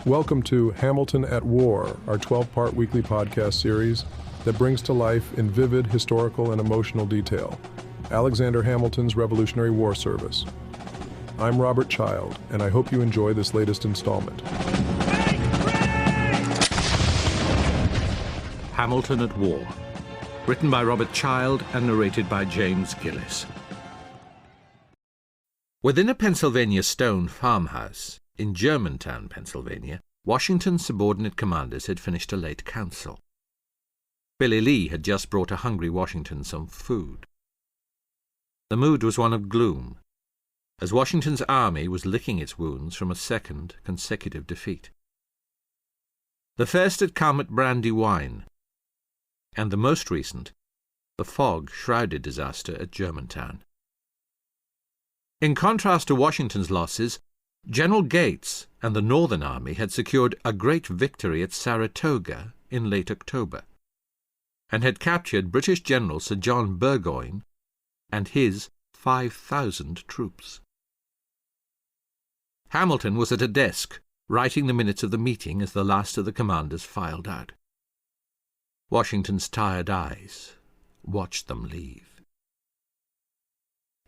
Welcome to Hamilton at War, our 12-part weekly podcast series that brings to life in vivid historical and emotional detail Alexander Hamilton's Revolutionary War service. I'm Robert Child, and I hope you enjoy this latest installment. Hamilton at War, written by Robert Child and narrated by James Gillis. Within a Pennsylvania stone farmhouse in Germantown, Pennsylvania, Washington's subordinate commanders had finished a late council. Billy Lee had just brought a hungry Washington some food. The mood was one of gloom, as Washington's army was licking its wounds from a second consecutive defeat. The first had come at Brandywine, and the most recent, the fog-shrouded disaster at Germantown. In contrast to Washington's losses, General Gates and the Northern Army had secured a great victory at Saratoga in late October, and had captured British General Sir John Burgoyne and his 5,000 troops. Hamilton was at a desk, writing the minutes of the meeting as the last of the commanders filed out. Washington's tired eyes watched them leave.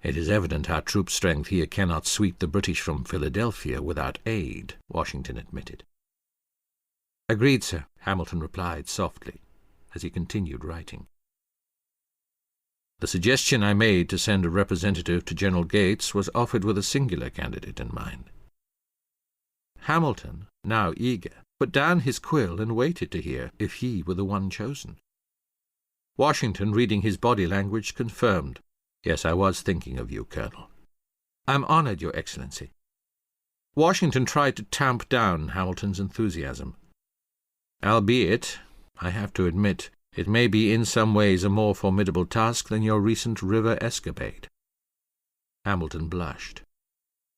"It is evident our troop strength here cannot sweep the British from Philadelphia without aid," Washington admitted. "Agreed, sir," Hamilton replied softly, as he continued writing. "The suggestion I made to send a representative to General Gates was offered with a singular candidate in mind." Hamilton, now eager, put down his quill and waited to hear if he were the one chosen. Washington, reading his body language, confirmed, "Yes, I was thinking of you, Colonel." "I'm honored, Your Excellency." Washington tried to tamp down Hamilton's enthusiasm. "Albeit, I have to admit, it may be in some ways a more formidable task than your recent river escapade." Hamilton blushed.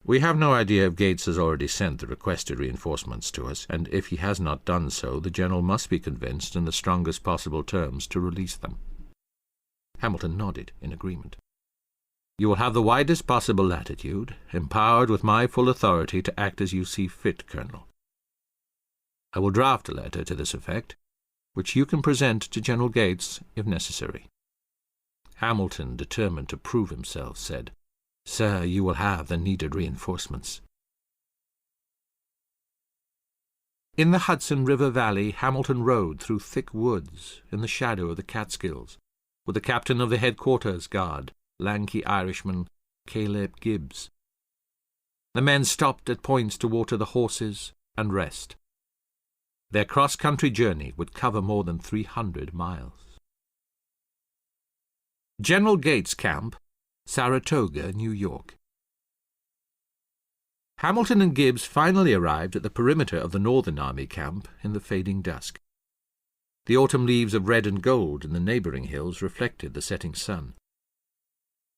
"We have no idea if Gates has already sent the requested reinforcements to us, and if he has not done so, the General must be convinced in the strongest possible terms to release them." Hamilton nodded in agreement. "You will have the widest possible latitude, empowered with my full authority to act as you see fit, Colonel. I will draft a letter to this effect, which you can present to General Gates if necessary." Hamilton, determined to prove himself, said, "Sir, you will have the needed reinforcements." In the Hudson River Valley, Hamilton rode through thick woods in the shadow of the Catskills, with the captain of the headquarters guard, lanky Irishman Caleb Gibbs. The men stopped at points to water the horses and rest. Their cross-country journey would cover more than 300 miles. General Gates' Camp, Saratoga, New York. Hamilton and Gibbs finally arrived at the perimeter of the Northern Army camp in the fading dusk. The autumn leaves of red and gold in the neighboring hills reflected the setting sun.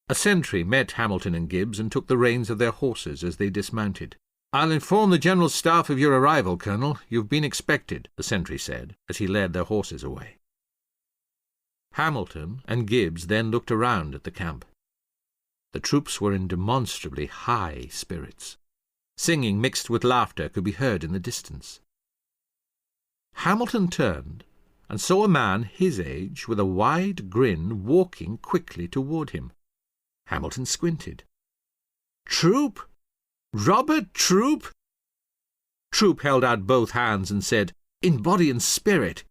A sentry met Hamilton and Gibbs and took the reins of their horses as they dismounted. "I'll inform the General's staff of your arrival, Colonel. You've been expected," the sentry said, as he led their horses away. Hamilton and Gibbs then looked around at the camp. The troops were in demonstrably high spirits. Singing mixed with laughter could be heard in the distance. Hamilton turned and saw a man his age with a wide grin walking quickly toward him. Hamilton squinted. "Troop! Robert Troop!" Troop held out both hands and said, "In body and spirit."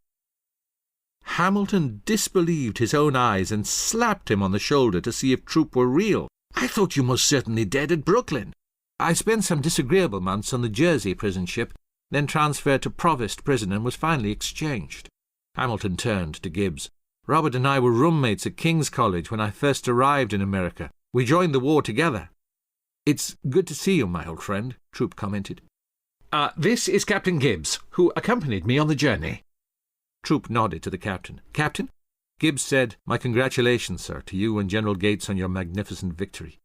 Hamilton disbelieved his own eyes and slapped him on the shoulder to see if Troop were real. "I thought you most certainly dead at Brooklyn." "I spent some disagreeable months on the Jersey prison ship, then transferred to Provost prison and was finally exchanged." Hamilton turned to Gibbs. "Robert and I were roommates at King's College when I first arrived in America. We joined the war together." "It's good to see you, my old friend," Troop commented. This is Captain Gibbs, who accompanied me on the journey." Troop nodded to the captain. "Captain?" Gibbs said, "My congratulations, sir, to you and General Gates on your magnificent victory.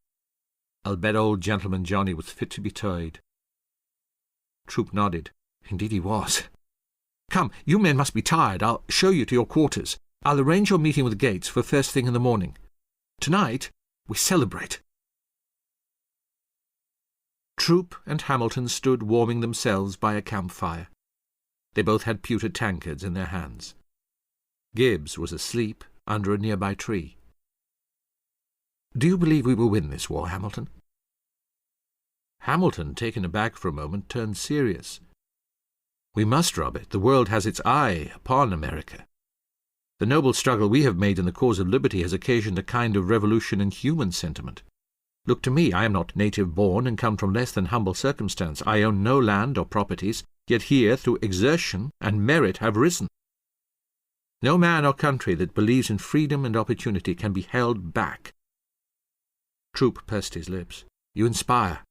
I'll bet old gentleman Johnny was fit to be tied." Troop nodded. Indeed he was. "Come, you men must be tired. I'll show you to your quarters. I'll arrange your meeting with Gates for first thing in the morning. Tonight we celebrate." Troop and Hamilton stood warming themselves by a campfire. They both had pewter tankards in their hands. Gibbs was asleep under a nearby tree. "Do you believe we will win this war, Hamilton?" Hamilton, taken aback for a moment, turned serious. "We must, Robert. The world has its eye upon America. The noble struggle we have made in the cause of liberty has occasioned a kind of revolution in human sentiment. Look to me. I am not native-born and come from less than humble circumstance. I own no land or properties, yet here, through exertion and merit, have risen. No man or country that believes in freedom and opportunity can be held back." Troop pursed his lips. "You inspire.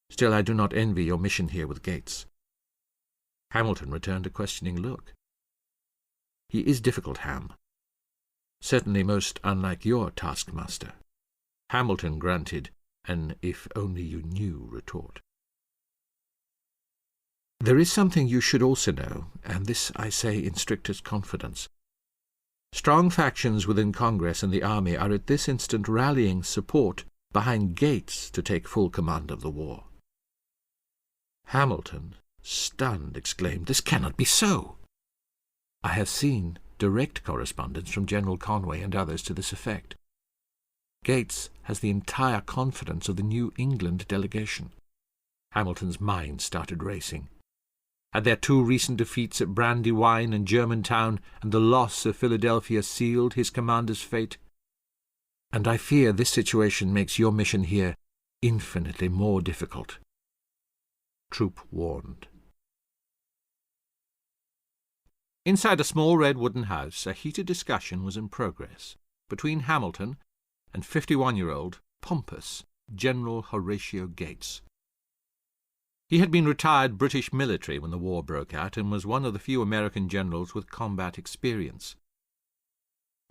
Still, I do not envy your mission here with Gates." Hamilton returned a questioning look. "He is difficult, Ham. Certainly most unlike your taskmaster." Hamilton grunted an if-only-you-knew retort. "There is something you should also know, and this I say in strictest confidence. Strong factions within Congress and the army are at this instant rallying support behind Gates to take full command of the war." Hamilton, stunned, exclaimed, "This cannot be so." "I have seen direct correspondence from General Conway and others to this effect. Gates has the entire confidence of the New England delegation." Hamilton's mind started racing. Had their two recent defeats at Brandywine and Germantown and the loss of Philadelphia sealed his commander's fate? "And I fear this situation makes your mission here infinitely more difficult," Troop warned. Inside a small red wooden house, a heated discussion was in progress between Hamilton and 51-year-old, pompous General Horatio Gates. He had been retired British military when the war broke out and was one of the few American generals with combat experience.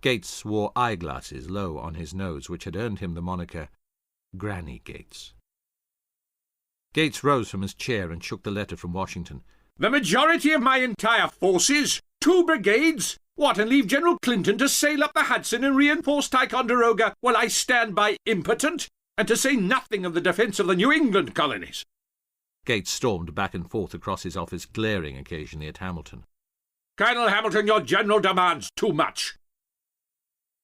Gates wore eyeglasses low on his nose, which had earned him the moniker Granny Gates. Gates rose from his chair and shook the letter from Washington. "The majority of my entire forces, 2 brigades, what, and leave General Clinton to sail up the Hudson and reinforce Ticonderoga while I stand by impotent, and to say nothing of the defence of the New England colonies." Gates stormed back and forth across his office, glaring occasionally at Hamilton. "Colonel Hamilton, your general demands too much."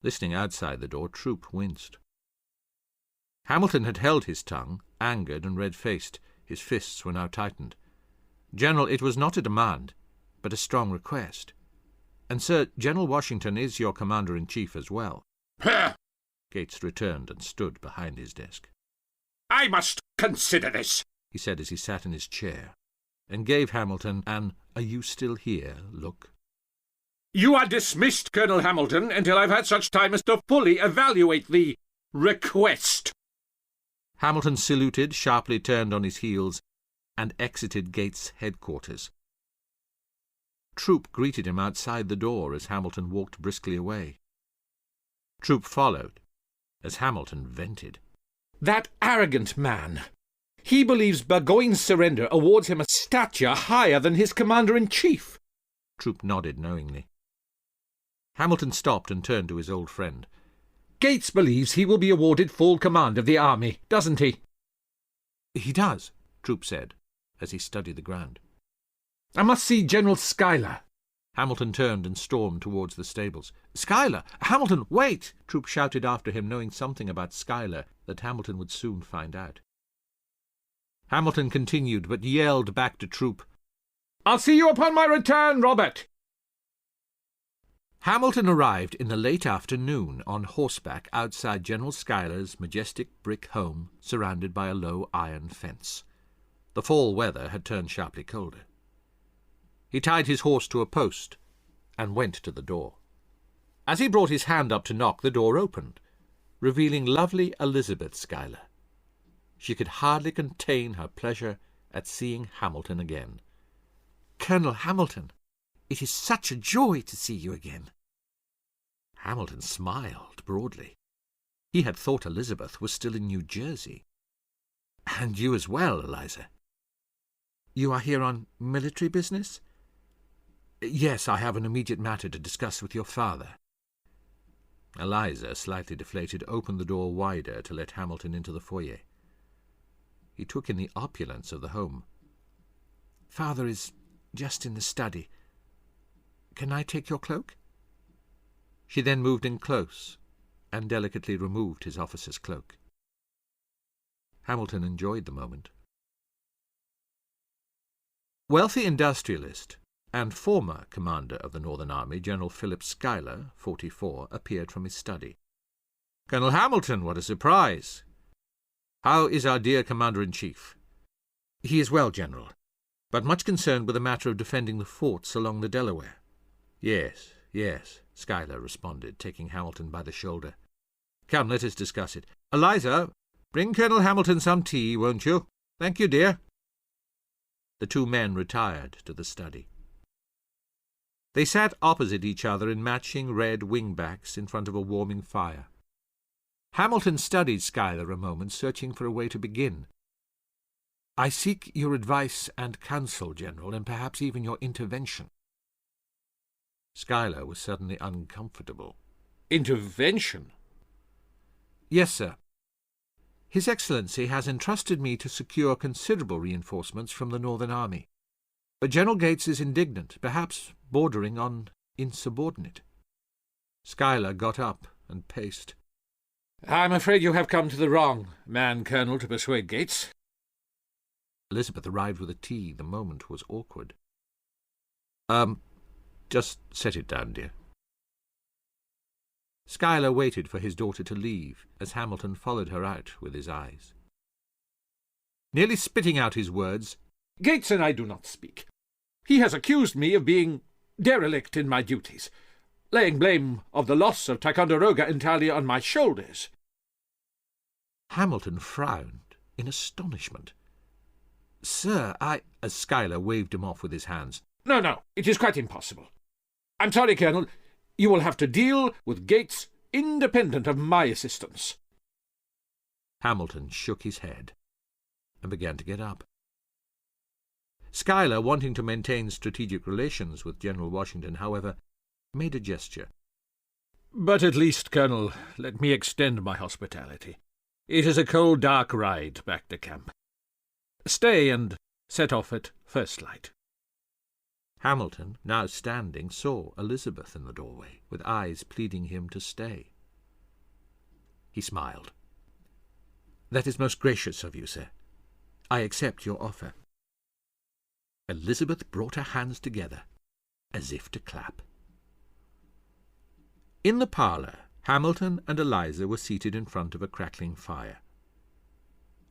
Listening outside the door, Troop winced. Hamilton had held his tongue, angered and red-faced. His fists were now tightened. "General, it was not a demand, but a strong request. And, sir, General Washington is your commander-in-chief as well." "Huh!" Gates returned and stood behind his desk. "I must consider this," he said as he sat in his chair, and gave Hamilton an "are-you-still-here" look. "You are dismissed, Colonel Hamilton, until I've had such time as to fully evaluate the request." Hamilton saluted, sharply turned on his heels, and exited Gates' headquarters. Troop greeted him outside the door as Hamilton walked briskly away. Troop followed, as Hamilton vented. "That arrogant man! He believes Burgoyne's surrender awards him a stature higher than his commander-in-chief." Troop nodded knowingly. Hamilton stopped and turned to his old friend. "Gates believes he will be awarded full command of the army, doesn't he?" "He does," Troop said, as he studied the ground. "I must see General Schuyler." Hamilton turned and stormed towards the stables. "Schuyler! Hamilton, wait!" Troop shouted after him, knowing something about Schuyler that Hamilton would soon find out. Hamilton continued, but yelled back to Troop, "I'll see you upon my return, Robert." Hamilton arrived in the late afternoon on horseback outside General Schuyler's majestic brick home, surrounded by a low iron fence. The fall weather had turned sharply colder. He tied his horse to a post and went to the door. As he brought his hand up to knock, the door opened, revealing lovely Elizabeth Schuyler. She could hardly contain her pleasure at seeing Hamilton again. "Colonel Hamilton, it is such a joy to see you again." Hamilton smiled broadly. He had thought Elizabeth was still in New Jersey. "And you as well, Eliza." "You are here on military business?" "Yes, I have an immediate matter to discuss with your father." Eliza, slightly deflated, opened the door wider to let Hamilton into the foyer. He took in the opulence of the home. "Father is just in the study. Can I take your cloak?" She then moved in close and delicately removed his officer's cloak. Hamilton enjoyed the moment. Wealthy industrialist and former commander of the Northern Army, General Philip Schuyler, 44, appeared from his study. "Colonel Hamilton, what a surprise! How is our dear Commander-in-Chief?" "He is well, General, but much concerned with the matter of defending the forts along the Delaware." "Yes, yes," Schuyler responded, taking Hamilton by the shoulder. "Come, let us discuss it. Eliza, bring Colonel Hamilton some tea, won't you? Thank you, dear." The two men retired to the study. They sat opposite each other in matching red wingbacks in front of a warming fire. Hamilton studied Schuyler a moment, searching for a way to begin. "I seek your advice and counsel, General, and perhaps even your intervention." Schuyler was suddenly uncomfortable. "Intervention?" "Yes, sir. His Excellency has entrusted me to secure considerable reinforcements from the Northern Army. But General Gates is indignant, perhaps bordering on insubordinate." Schuyler got up and paced. "I'm afraid you have come to the wrong man, Colonel, to persuade Gates." Elizabeth arrived with the tea. The moment was awkward. Just set it down, dear." Schuyler waited for his daughter to leave, as Hamilton followed her out with his eyes. Nearly spitting out his words, "Gates and I do not speak. He has accused me of being derelict in my duties, laying blame of the loss of Ticonderoga entirely on my shoulders." Hamilton frowned in astonishment. "Sir, as Schuyler waved him off with his hands. No, it is quite impossible. I'm sorry, Colonel. You will have to deal with Gates independent of my assistance." Hamilton shook his head and began to get up. Schuyler, wanting to maintain strategic relations with General Washington, however, made a gesture. "But at least, Colonel, let me extend my hospitality. It is a cold, dark ride back to camp. Stay and set off at first light." Hamilton, now standing, saw Elizabeth in the doorway, with eyes pleading him to stay. He smiled. "That is most gracious of you, sir. I accept your offer." Elizabeth brought her hands together, as if to clap. In the parlour, Hamilton and Eliza were seated in front of a crackling fire.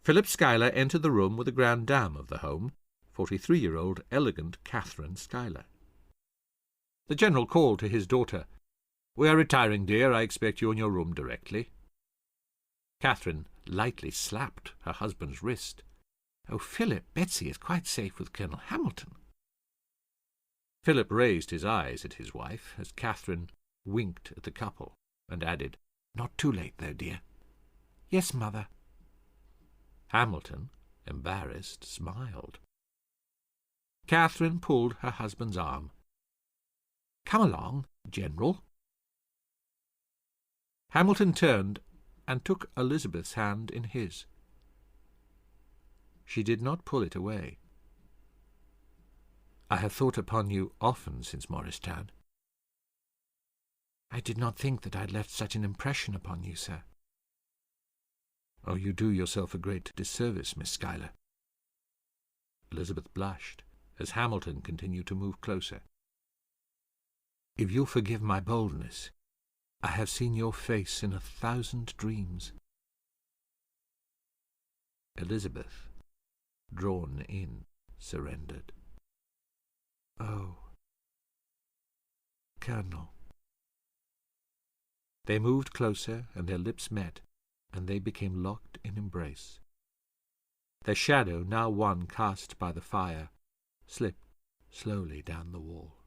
Philip Schuyler entered the room with the grande dame of the home, 43-year-old elegant Catherine Schuyler. The General called to his daughter. "We are retiring, dear. I expect you in your room directly." Catherine lightly slapped her husband's wrist. "Oh, Philip, Betsy is quite safe with Colonel Hamilton." Philip raised his eyes at his wife as Catherine winked at the couple and added, "Not too late, though, dear." "Yes, mother." Hamilton, embarrassed, smiled. Catherine pulled her husband's arm. "Come along, General." Hamilton turned and took Elizabeth's hand in his. She did not pull it away. "I have thought upon you often since Morristown." "I did not think that I had left such an impression upon you, sir." "Oh, you do yourself a great disservice, Miss Schuyler." Elizabeth blushed as Hamilton continued to move closer. "If you'll forgive my boldness, I have seen your face in 1,000 dreams." Elizabeth, drawn in, surrendered. "Oh, Colonel." They moved closer, and their lips met, and they became locked in embrace. Their shadow, now one cast by the fire, slipped slowly down the wall.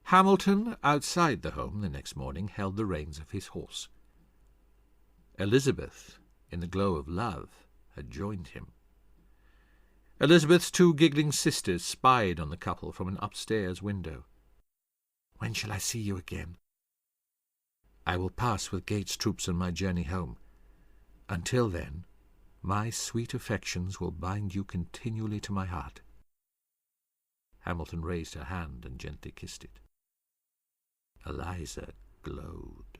Hamilton, outside the home the next morning, held the reins of his horse. Elizabeth, in the glow of love, had joined him. Elizabeth's two giggling sisters spied on the couple from an upstairs window. "When shall I see you again?" "I will pass with Gates' troops on my journey home. Until then, my sweet affections will bind you continually to my heart." Hamilton raised her hand and gently kissed it. Eliza glowed.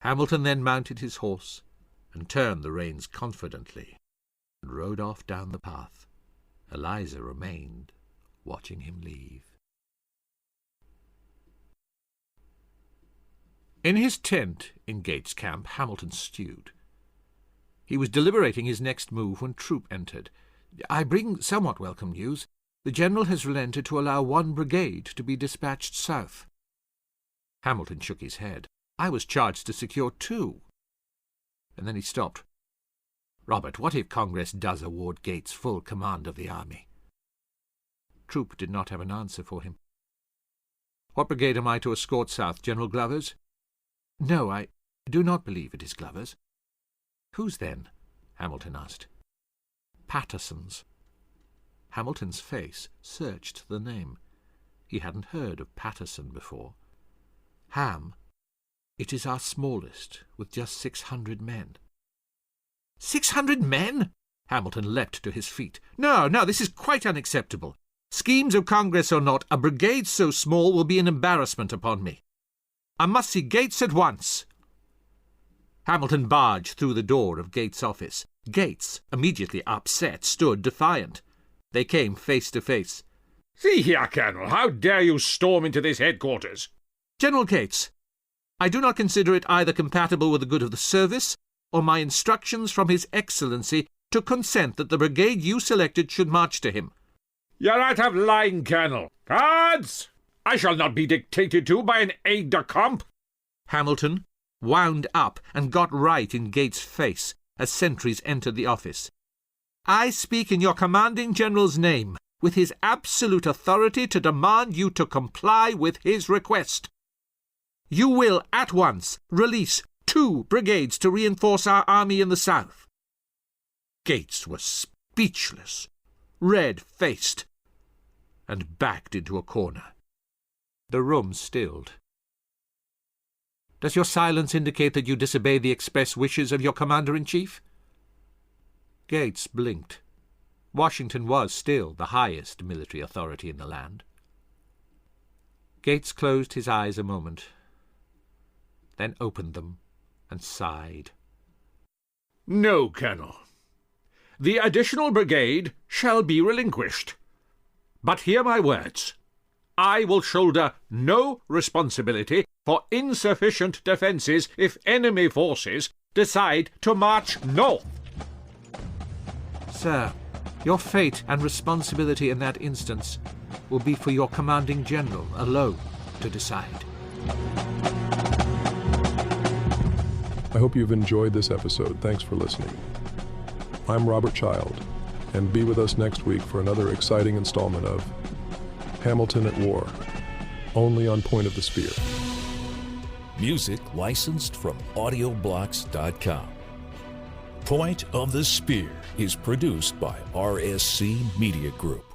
Hamilton then mounted his horse and turned the reins confidently and rode off down the path. Eliza remained, watching him leave. In his tent in Gates' camp, Hamilton stewed. He was deliberating his next move when Troop entered. "I bring somewhat welcome news. The General has relented to allow 1 brigade to be dispatched south." Hamilton shook his head. "I was charged to secure 2. And then he stopped. "Robert, what if Congress does award Gates full command of the army?" Troop did not have an answer for him. "What brigade am I to escort south, General Glover's?" "No, I do not believe it is Glover's." "Whose then?" Hamilton asked. "Patterson's." Hamilton's face searched the name. He hadn't heard of Patterson before. "Ham, it is our smallest, with just 600 men." 600 men? Hamilton leapt to his feet. No, this is quite unacceptable. Schemes of Congress or not, a brigade so small will be an embarrassment upon me. I must see Gates at once. Hamilton barged through the door of Gates' office. Gates, immediately upset, stood defiant. They came face to face. "See here, Colonel, how dare you storm into this headquarters?" "General Gates, I do not consider it either compatible with the good of the service or my instructions from His Excellency to consent that the brigade you selected should march to him." "You're out of line, Colonel. Guards! I shall not be dictated to by an aide-de-camp." Hamilton wound up and got right in Gates' face as sentries entered the office. "I speak in your commanding general's name, with his absolute authority to demand you to comply with his request. You will at once release 2 brigades to reinforce our army in the south." Gates was speechless, red-faced, and backed into a corner. The room stilled. "Does your silence indicate that you disobey the express wishes of your commander-in-chief?" Gates blinked. Washington was still the highest military authority in the land. Gates closed his eyes a moment, then opened them and sighed. "No, Colonel. The additional brigade shall be relinquished. But hear my words. I will shoulder no responsibility for insufficient defences if enemy forces decide to march north." "Sir, your fate and responsibility in that instance will be for your commanding general alone to decide." I hope you've enjoyed this episode. Thanks for listening. I'm Robert Child, and be with us next week for another exciting installment of Hamilton at War, only on Point of the Spear. Music licensed from audioblocks.com. Point of the Spear is produced by RSC Media Group.